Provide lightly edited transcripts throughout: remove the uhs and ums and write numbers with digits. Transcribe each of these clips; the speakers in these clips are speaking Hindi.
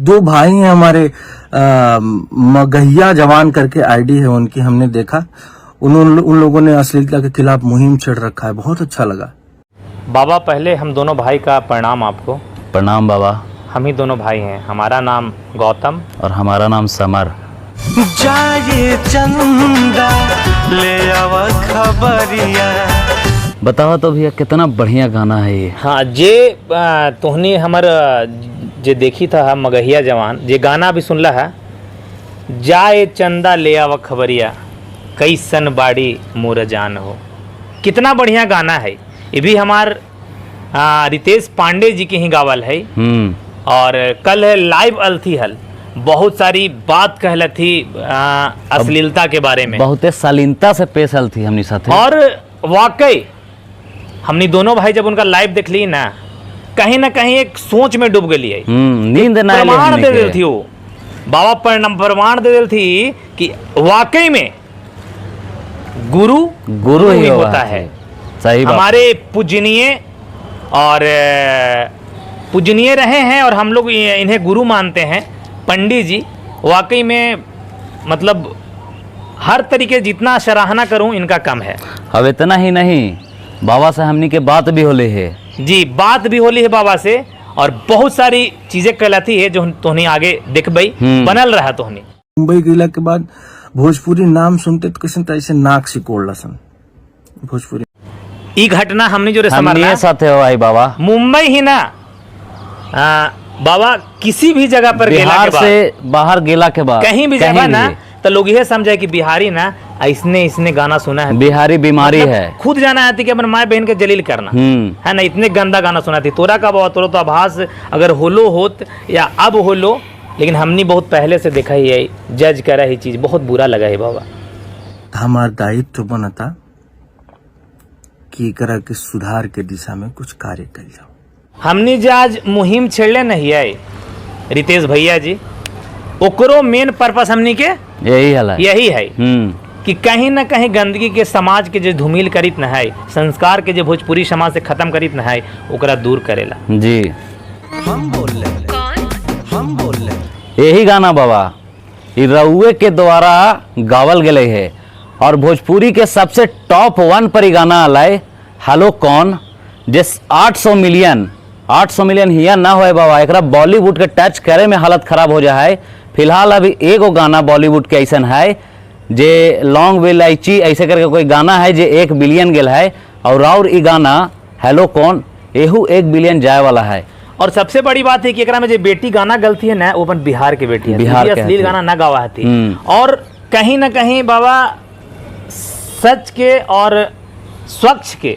दो भाई हैं हमारे, मगहिया जवान करके आईडी है उनकी, हमने देखा उन लोगों ने अश्लीलता के खिलाफ मुहिम छेड़ रखा है, बहुत अच्छा लगा। बाबा पहले हम दोनों भाई का प्रणाम आपको। प्रणाम बाबा। हम ही दोनों भाई हैं, हमारा नाम गौतम और हमारा नाम समर। जाए चंदा ले आवा खबरिया। बताओ तो भैया कितना बढ़िया गाना है ये। हाँ, जे तोहनी हमर जे देखी था हम मगहिया जवान, जे गाना भी सुनला है, जाए चंदा ले आवा खबरिया कैसन बाड़ी मोर जान हो। कितना बढ़िया गाना है। ये भी हमार रितेश पांडे जी के ही गावल है। और कल है लाइव अलथी हल, बहुत सारी बात कहल थी अश्लीलता के बारे में, बहुत शालीनता से पेश हल थी हमनी साथे। और वाकई हमने दोनों भाई जब उनका लाइव देख ली ना कहीं एक सोच में डूब गई है। नींद ना प्रमाण दे देती थी वो बाबा, प्रमाण दे देती थी कि वाकई में गुरु ही होता है। सही बात। हमारे पूजनीय और पूजनीय रहे हैं और हम लोग इन्हें गुरु मानते हैं। पंडित जी वाकई में मतलब हर तरीके जितना सराहना करूं इनका कम है। अब इतना ही नहीं, बाबा से हमनी के बात भी होली है जी, बात भी होली है बाबा से, और बहुत सारी चीजें कहलाती है जो तोहनी आगे देखबई बनल रहा। तोहनी मुंबई गेला के बाद भोजपुरी नाम सुनते तो कैसे ऐसे नाक सिकोड़ लसन भोजपुरी। ई घटना हमने जो साथे हो आई बाबा, मुंबई ही ना बाबा किसी भी जगह पर बिहार से बाहर गेला के बाद कहीं भी जगह ना तो लोग यह समझे कि बिहारी ना इसने गाना सुना है, बिहारी बीमारी मतलब है। खुद जाना है कि अपन माँ बहन के जलील करना है ना, इतने गंदा गाना सुना थी। तोरा का बाबा तोरा तो आभास अगर होलो होत या अब होलो, लेकिन हमने बहुत पहले से देखा ही है, जज करा ही चीज बहुत बुरा लगा है बाबा। हमारा दायित्व बनता कि एकरा के सुधार के दिशा में कुछ कार्य कर जाओ। हमने जो आज मुहिम छेड़ले नहीं है रितेश भैया जी, ओकरो मेन पर्पस हमनी के यही है कि कहीं ना कहीं गंदगी के समाज के जो धूमिल करित न है, संस्कार के जो भोजपुरी समाज से खत्म करित न है, ओकरा दूर करेला जी। हम बोल यही गाना बाबा रउए के द्वारा गावल गए है और भोजपुरी के सबसे टॉप 1 पर गाना आलाय हेलो कौन, जिस 800 मिलियन हिया ना होए बाबा, एकरा बॉलीवुड के टच करे में हालत खराब हो जाए। फिलहाल अभी एगो गाना बॉलीवुड के ऐसा है जे लॉन्ग विलायची ऐसे करके कोई गाना है जे 1 बिलियन गेल है, और ई गाना हेलो कौन एहू 1 बिलियन जाए वाला है। और सबसे बड़ी बात है कि एकरा में जो बेटी गाना गलती है ना, वो अपन बिहार के बेटी है, बिहार के अश्लील गाना ना गावा थी। और कहीं ना कहीं बाबा सच के और स्वच्छ के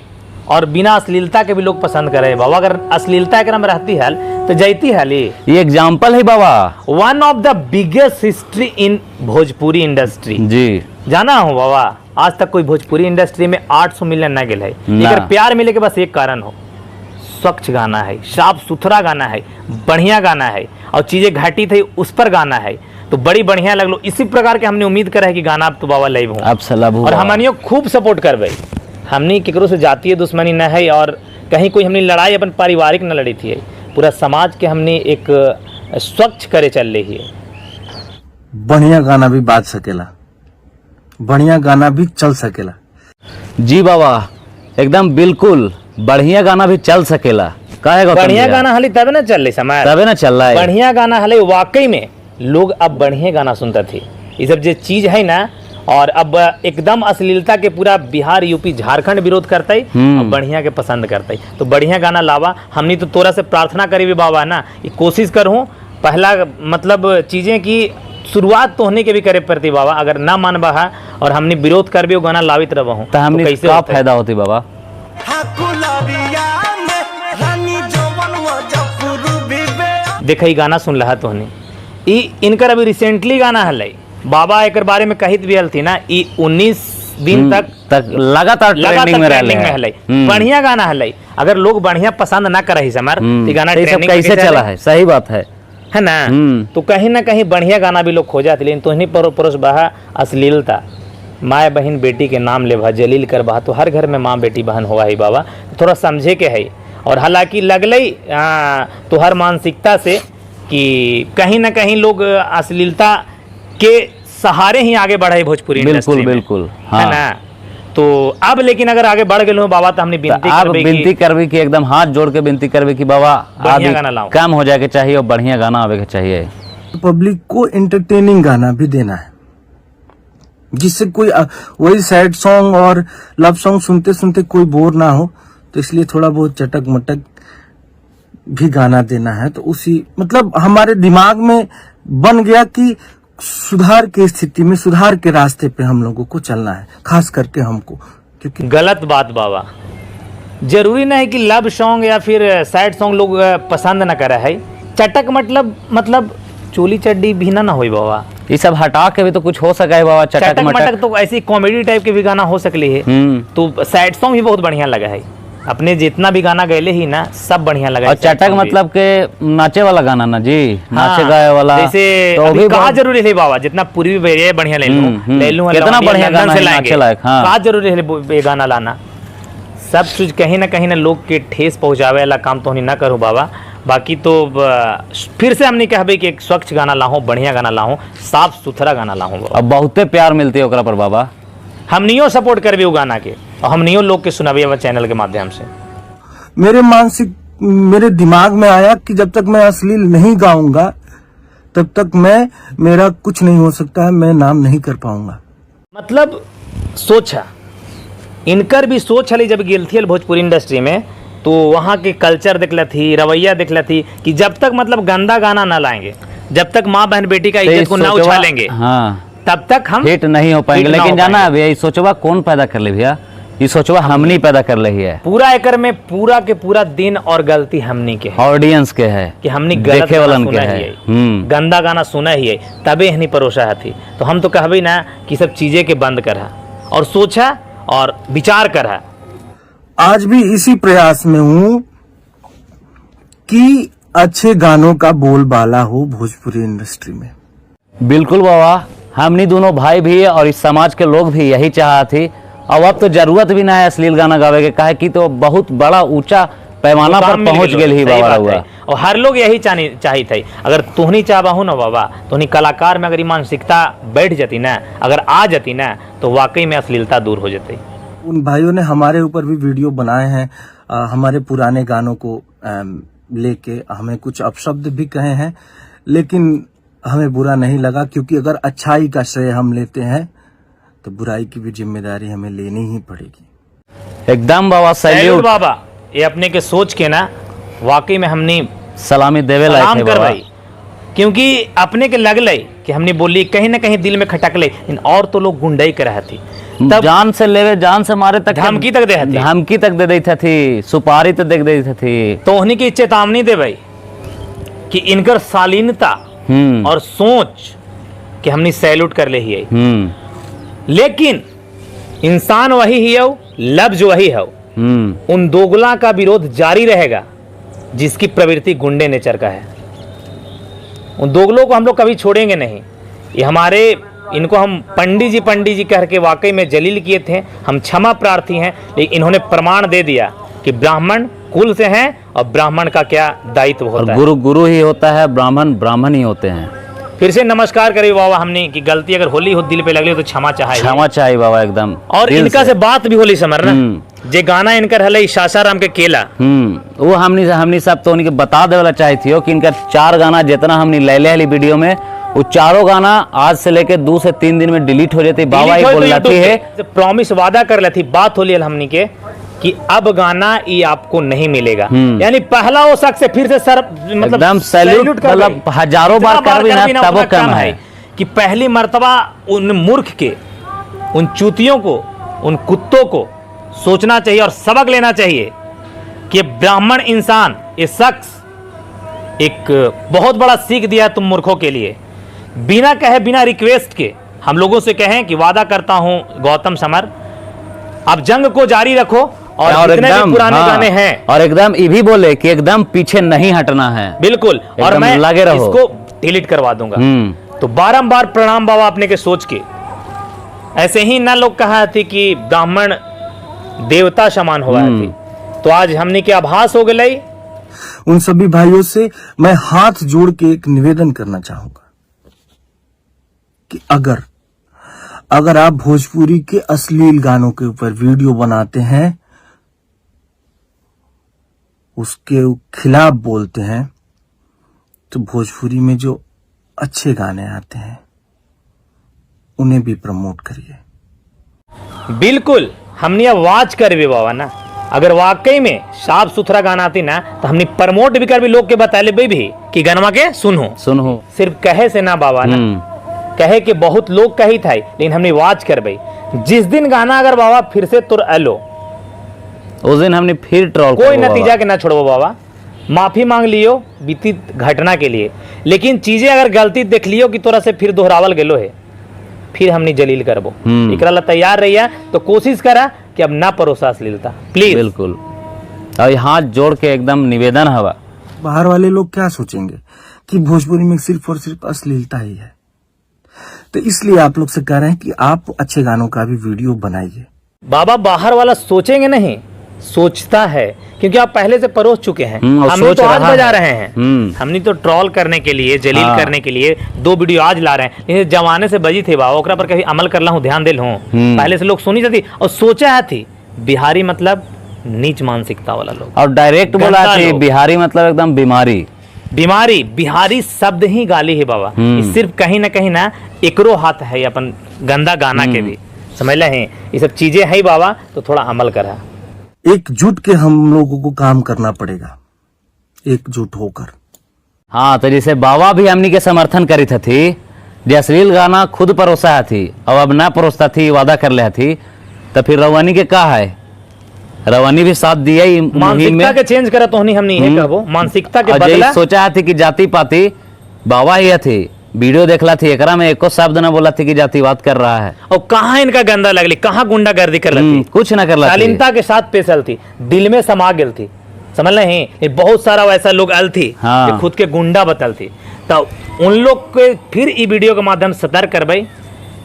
और बिना अश्लीलता के भी लोग पसंद करे बाबा। अगर अश्लीलता एकरा में रहती है तो जैती है ये एग्जाम्पल है बाबा, one of the biggest history in Bhojpuri industry ji. जाना हो बाबा, आज तक कोई भोजपुरी इंडस्ट्री में 800 मिलियन ना गेल है। अगर प्यार मिले के बस एक कारण हो, स्वच्छ गाना है, साफ सुथरा गाना है, बढ़िया गाना है, और चीजें घाटी थी उस पर गाना है तो बड़ी बढ़िया लगलो। इसी प्रकार के हमने उम्मीद करा है कि गाना अब तो बाबा लाइव हो और हमनियो खूब सपोर्ट करबे। हमनी केकरो से जातीय दुश्मनी न है और कहीं कोई हमने लड़ाई अपन पारिवारिक न लड़ी थी, पूरा समाज के हमने एक स्वच्छ करे चल रही है। बढ़िया गाना भी बाज सकेला, बढ़िया गाना भी चल सकेला जी बाबा, एकदम बिल्कुल बढ़िया गाना भी चल सकेला। बढ़िया गाना हली तब ना चल रही समाज, तबे ना चल रहा है। बढ़िया गाना हले वाकई में लोग अब बढ़िया गाना सुनता थे। ये सब जो चीज है ना, और अब एकदम अश्लीलता के पूरा बिहार यूपी झारखंड विरोध करता है और बढ़िया के पसंद करता है। तो बढ़िया गाना लावा। हमने तो तोरा से प्रार्थना करी भी बाबा ना, ये कोशिश करूँ पहला मतलब चीजें की शुरुआत तो होने के भी करे पड़ती बाबा। अगर ना मानबा है और हमने विरोध कर भी वो गाना लावित रहूँ तो हमने कैसे क्या फायदा होती बाबा। देखा ये गाना सुन रहा तो इनकर अभी रिसेंटली गाना हल बाबा एक बारे में कहित भी हल थी ना, 19 दिन तक लगातार ट्रेंडिंग में हल। बढ़िया गाना हल। अगर लोग बढ़िया पसंद ना करे समर तो गाना ट्रेंडिंग कैसे चला है। सही बात है ना। तो कहीं ना कहीं बढ़िया गाना भी लोग खोजाते, लेकिन तो परोस बहा अश्लीलता, माँ बहन बेटी के नाम ले भा जलील कर बहा। तो हर घर में माँ बेटी बहन हुआ है बाबा, थोड़ा समझे के है। और हालांकि लगल तो हर मानसिकता से कि कहीं ना कहीं लोग अश्लीलता के सहारे ही आगे बढ़े भोजपुरी इंडस्ट्री बिल्कुल में, बिल्कुल है हाँ। ना। तो अब लेकिन अगर आगे बढ़ गए हो बाबा तो हमने विनती आप करबे विनती कि करबी कि एकदम हाथ जोड़ के विनती करबी कि बाबा बढ़िया अभी गाना लाओ। कम हो जाए के चाहिए और बढ़िया गाना आवे के चाहिए। पब्लिक को एंटरटेनिंग गाना भी देना है, जिससे कोई वही सैड सॉन्ग और लव सॉन्ग सुनते सुनते कोई बोर ना हो। तो इसलिए थोड़ा बहुत चटक मटक भी गाना देना है। तो उसी मतलब हमारे दिमाग में बन गया कि सुधार की स्थिति में, सुधार के रास्ते पे हम लोगों को चलना है, खास करके हमको, क्योंकि गलत बात बाबा। जरूरी नहीं कि लव सॉन्ग या फिर सैड सॉन्ग लोग पसंद न करे है। चटक मतलब चोली चड्डी भी ना होई बाबा। ये सब हटा के भी तो कुछ हो सका है बाबा। चटक मटक तो ऐसी कॉमेडी टाइप के भी गाना हो सकली है। तो सैड सॉन्ग भी बहुत बढ़िया लगा है। अपने जितना भी गाना गैले ही ना सब बढ़िया लगा। और चटक मतलब के नाचे वाला गाना ना जी, नाचे हाँ, गाए वाला जैसे तो अभी भी कहा बहुत- जरूरी है बाबा, जितना पूरी भी बढ़िया ले लूं कितना बढ़िया गाना है, नाचे लायक, हाँ। कहा जरूरी है ये गाना लाना। सब चीज कहीं ना लोग के ठेस पहुंचावे वाला काम तो नहीं ना करूँ बाबा। बाकी तो फिर से हमने कहबे कि एक स्वच्छ गाना लाऊं, बढ़िया गाना लाऊं, साफ सुथरा गाना लाऊं बाबा। अब बहुते प्यार मिलती है ओकरा पर बाबा। हमनियो सपोर्ट करबे वो गाना के और हमनियो लोग के सुनाबे चैनल के माध्यम से। मेरे दिमाग में आया कि जब तक मैं अश्लील नहीं गाऊंगा तब तक मेरा कुछ नहीं हो सकता है, मैं नाम नहीं कर पाऊंगा। मतलब सोचा इनकर भी सोच हली जब गेल थी भोजपुरी इंडस्ट्री में, तो वहाँ के कल्चर देखला थी, रवैया देखला थी कि जब तक मतलब गंदा गाना ना लाएंगे, जब तक माँ बहन बेटी का इज्जत को ना उछालेंगे, हाँ, तब तक हम हिट नहीं हो पाएंगे। हिट ना लेकिन हो जाना है पाएंगे। भैया, ये सोचवा कौन पैदा कर ले भैया? ये सोचवा हमनी पैदा कर ले है। पूरा एकर में पूरा के पूरा दिन और गलती हमनी के है ऑडियंस के है कि हमने गलत देखे गाना वालन के सुना है। ही है, गंदा गाना सुना ही है, तबे हनी परोसा थी। तो हम तो कहबे ना कि सब चीजें के बंद करा और सोचा और विचार करा। आज भी इसी प्रयास में हूँ कि अच्छे गानों का बोलबाला हो भोजपुरी इंडस्ट्री में। बिल्कुल बाबा, हमनी दोनों भाई भी और इस समाज के लोग भी यही चाहा थी। और अब तो जरूरत भी ना है अश्लील गाना गावे के, काहे कि तो बहुत बड़ा ऊंचा पैमाना पर पहुंच गए ही बाबा हुआ। और हर लोग यही चाहिए थे। अगर तुहनी चाहबा ना बाबा, तुहनी कलाकार में अगर मानसिकता बैठ जाती ना, अगर आ जाती ना, तो वाकई में अश्लीलता दूर हो जाती। उन भाइयों ने हमारे ऊपर भी वीडियो बनाए हैं, हमारे पुराने गानों को लेके हमें कुछ अपशब्द भी कहे हैं, लेकिन हमें बुरा नहीं लगा, क्योंकि अगर अच्छाई का श्रेय हम लेते हैं तो बुराई की भी जिम्मेदारी हमें लेनी ही पड़ेगी। एकदम बाबा, सैल्यूट बाबा। ये अपने के सोच के ना वाकई में हमने सलामी देवे लायक है कर बाबा। भाई, क्योंकि अपने के लगले कि हमने बोली कहीं ना कहीं दिल में खटकले। इन और तो लोग गुंडाई कर रहा थी, तब जान से लेवे जान से मारे तक धमकी तक दे थी, धमकी तक दे दी थी, सुपारी तक दे दी थी। तो उन्हीं की चेतावनी दे भाई कि इनकर शालीनता और सोच कि हमने सैल्यूट कर ले ही है। लेकिन इंसान वही ही है, लफ्ज वही है। उन दोगला का विरोध जारी रहेगा जिसकी प्रवृत्ति गुंडे नेचर का है। उन दोगलों को हम लोग कभी छोड़ेंगे नहीं। ये हमारे, इनको हम पंडित जी कह के वाकई में जलील किए थे। हम क्षमा प्रार्थी हैं, लेकिन इन्होंने प्रमाण दे दिया कि ब्राह्मण कुल से हैं और ब्राह्मण का क्या दायित्व होता है। गुरु गुरु ही होता है, ब्राह्मण ब्राह्मण ही होते हैं। फिर से नमस्कार करिए बाबा हमने कि गलती अगर होली हो दिल पे लगली हो तो क्षमा चाहिए, क्षमा चाहिए बाबा एकदम। और इनका से बात भी होली समझना। जे गाना इनकर हले सासाराम के केला, वो हमनी सब तो उनके बता देवला चाहती हो कि इनका 4 गाना जितना हमने ले ले वीडियो में, वो चारों गाना आज से लेके 2 से 3 दिन में डिलीट हो जाती। बाबा ही बोल रही है, प्रॉमिस वादा कर लेती, बात होली हमनी के कि अब गाना ये आपको नहीं मिलेगा। यानी पहला वो शख्स से फिर से सर मतलब एकदम सैल्यूट, मतलब हजारों बार कर भी ना तब वो कम है कि पहली मर्तबा उन मूर्ख के, उन चूतियों को, उन कुत्तों को सोचना चाहिए और सबक लेना चाहिए कि ब्राह्मण इंसान, ये शख्स एक बहुत बड़ा सीख दिया तुम मूर्खों के लिए। बिना कहे, बिना रिक्वेस्ट के हम लोगों से कहें कि वादा करता हूं गौतम समर, अब जंग को जारी रखो और जितने भी पुराने गाने हैं, और एकदम ये भी बोले कि एकदम पीछे नहीं हटना है, बिल्कुल, और मैं लगे रहो, इसको डिलीट करवा दूंगा। तो बारंबार प्रणाम बाबा अपने के सोच के। ऐसे ही ना लोग कहा थी कि ब्राह्मण देवता समान हुआ थी, तो आज हमने के आभास हो गई उन सभी भाइयों से मैं हाथ जोड़ के एक निवेदन करना चाहूंगा कि अगर आप भोजपुरी के अश्लील गानों के ऊपर वीडियो बनाते हैं, उसके खिलाफ बोलते हैं, तो भोजपुरी में जो अच्छे गाने आते हैं उन्हें भी प्रमोट करिए। बिल्कुल, हमने आवाज कर भी बाबा ना, अगर वाकई में साफ सुथरा गाना आती ना तो हमने प्रमोट भी कर भी लोग के बता ले भी कि गनवा के सुनो सिर्फ कहे से ना बाबा ना, कहे कि बहुत लोग कही था, लेकिन हमने आवाज कर भाई जिस दिन गाना अगर बाबा फिर से तुर एलो उस दिन हमने फिर ट्रोल कोई नतीजा के ना छोड़ो बाबा, माफी मांग लियो बीती घटना के लिए, लेकिन चीजें अगर गलती देख लियो कि तोरा से फिर दोहरावल गेलो है, फिर हमने जलील करबो। एकरा ला तैयार रहिया, तो कोशिश करा कि अब ना परोसा अश्लीलता, प्लीज। बिल्कुल, और हाथ जोड़ के एकदम निवेदन हवा। बाहर वाले लोग क्या सोचेंगे कि भोजपुरी में सिर्फ और सिर्फ अश्लीलता ही है, तो इसलिए आप लोग से कह रहे हैं कि आप अच्छे गानों का भी वीडियो बनाइए। बाबा बाहर वाला सोचेंगे नहीं, सोचता है, क्योंकि आप पहले से परोस चुके हैं। हमने तो आज बजा रहे हैं, हमने तो ट्रोल करने के लिए, जलील करने के लिए 2 वीडियो आज ला रहे हैं, लेकिन जमाने से बजी थे बाबा, ओकरा पर कभी अमल कर ला हूं, ध्यान दे लूं। पहले से लोग सुनी जाती और सोचा है थी बिहारी मतलब नीच मानसिकता वाला लोग, और डायरेक्ट बोला थी बिहारी मतलब एकदम बीमारी। बिहारी शब्द ही गाली है बाबा, सिर्फ कहीं ना एकरो हाथ है अपन गंदा गाना के भी, समझ ले हैं, ये सब चीजें है बाबा, तो थोड़ा अमल करा। एकजुट के हम लोगों को काम करना पड़ेगा, एकजुट होकर। हाँ, तो जैसे बाबा भी हमनी के समर्थन करी थी, जो अश्लील गाना खुद परोसा थी और अब ना परोसता थी, वादा कर ले थी, तो फिर रवानी के का है, रवानी भी साथ दिया ही मानसिकता के चेंज करा, तो हमने ये कहबो मानसिकता के बदला सोचा थी कि जाति पाति बाबा ही थी, वीडियो देखला थी, एकरा में एको शब्द ना बोला थी कि जातिवाद कर रहा है, और कहाँ इनका गंदा लगली, कहाँ गुंडागर्दी कर रही, कुछ ना कर शालीनता के साथ पेशल थी, दिल में समा गेल थी, समझ रहे बहुत सारा वैसा लोग अल थी, हाँ। खुद के गुंडा बतल थी, तो उन लोग के फिर ई वीडियो के माध्यम से सतर्क करबई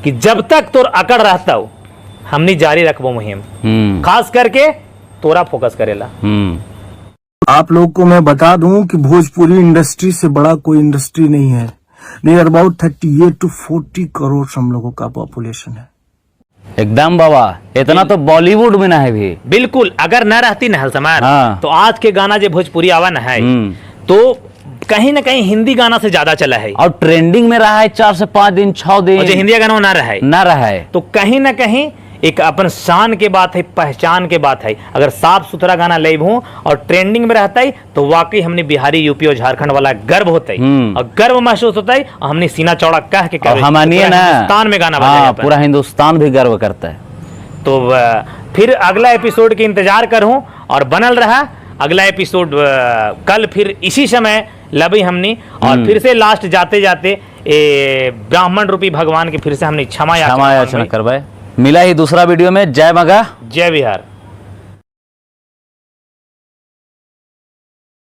कि जब तक तोर अकड़ रहता हो हमनी जारी रखबो मुहिम, खास करके तोरा फोकस करेला। आप लोग को मैं बता दूं कि भोजपुरी इंडस्ट्री से बड़ा कोई इंडस्ट्री नहीं है। नियर अबाउट 38 to 40 करोड़ हम लोगों का पॉपुलेशन है। एकदम बाबा, इतना तो बॉलीवुड में ना है भी। बिल्कुल, अगर न रहती नहल समार, हाँ। तो आज के गाना जो भोजपुरी आवा न है, तो कहीं ना कहीं हिंदी गाना से ज्यादा चला है, और ट्रेंडिंग में रहा है 4 से 5 दिन 6 दिन, और जो हिंदी गाना ना रहा है, तो कहीं ना कहीं एक अपन शान के बात है, पहचान के बात है। अगर साफ सुथरा गाना ले हूं और ट्रेंडिंग में रहता है, तो वाकई हमने बिहारी, यूपी और झारखंड वाला गर्व होता है, और गर्व महसूस होता है, और हमने सीना चौड़ा कह के हिंदुस्तान में गाना बजाया, पूरा हिंदुस्तान भी गर्व करता है। तो फिर अगला एपिसोड के इंतजार करूं और बनल रहा अगला एपिसोड कल फिर इसी समय लबी हमने, और फिर से लास्ट जाते जाते ब्राह्मण रूपी भगवान के फिर से हमने क्षमा याचना करवाए। मिला ही दूसरा वीडियो में। जय मगा, जय बिहार।